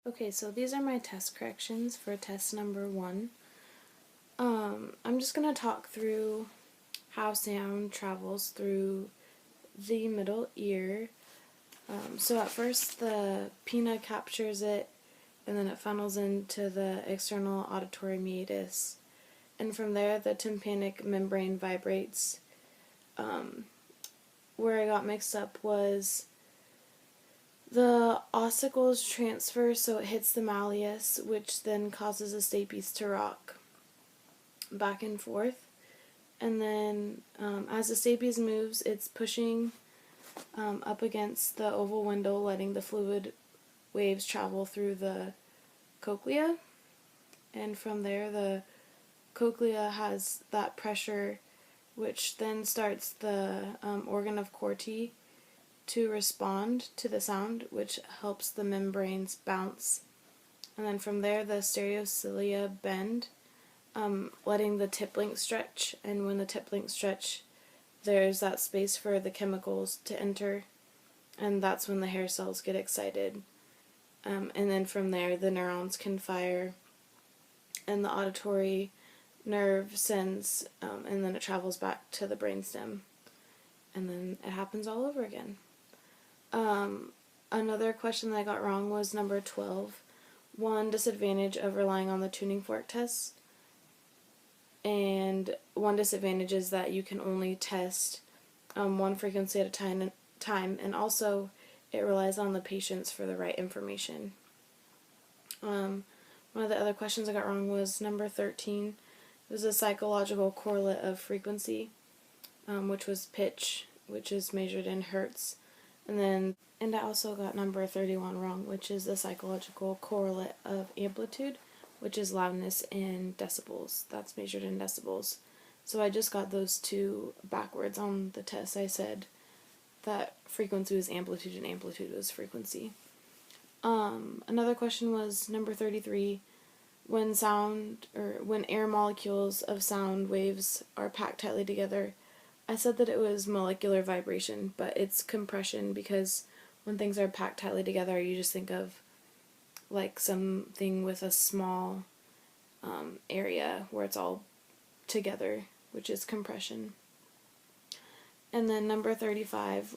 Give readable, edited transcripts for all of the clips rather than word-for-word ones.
Okay, so these are my test corrections for test number 1. I'm just going to talk through how sound travels through the middle ear. So at first the pinna captures it, and then it funnels into the external auditory meatus. And from there the tympanic membrane vibrates. Where I got mixed up was the ossicles transfer, so it hits the malleus, which then causes the stapes to rock back and forth. And then as the stapes moves, it's pushing up against the oval window, letting the fluid waves travel through the cochlea. And from there, the cochlea has that pressure, which then starts the organ of Corti to respond to the sound, which helps the membranes bounce. And then from there, the stereocilia bend, letting the tip link stretch, and when the tip link stretch, there's that space for the chemicals to enter, and that's when the hair cells get excited. And then from there, the neurons can fire, and the auditory nerve sends, and then it travels back to the brainstem, and then it happens all over again. Another question that I got wrong was number 12. One disadvantage of relying on the tuning fork test, and one disadvantage is that you can only test one frequency at a time, and also it relies on the patients for the right information. One of the other questions I got wrong was number 13. It was a psychological correlate of frequency, which was pitch, which is measured in hertz. And I also got number 31 wrong, which is the psychological correlate of amplitude, which is loudness in decibels. That's measured in decibels. So I just got those two backwards on the test. I said that frequency was amplitude and amplitude was frequency. Another question was number 33. When air molecules of sound waves are packed tightly together, I said that it was molecular vibration, but it's compression, because when things are packed tightly together, you just think of like something with a small area where it's all together, which is compression. And then number 35,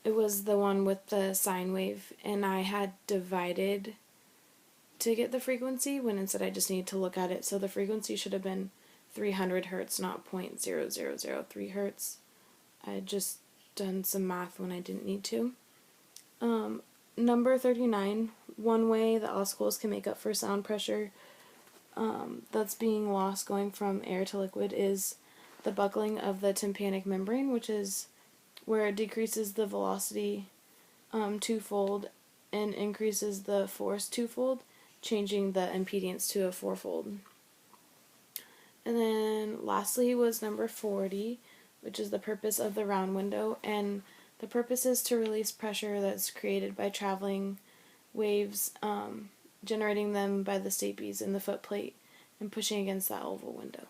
it was the one with the sine wave, and I had divided to get the frequency when instead I just needed to look at it. So the frequency should have been 300 hertz, not 0.0003 hertz. I had just done some math when I didn't need to. Number 39, one way the ossicles can make up for sound pressure that's being lost going from air to liquid is the buckling of the tympanic membrane, which is where it decreases the velocity twofold and increases the force twofold, changing the impedance to a fourfold. And then lastly was number 40, which is the purpose of the round window, and the purpose is to release pressure that's created by traveling waves, generating them by the stapes in the foot plate and pushing against that oval window.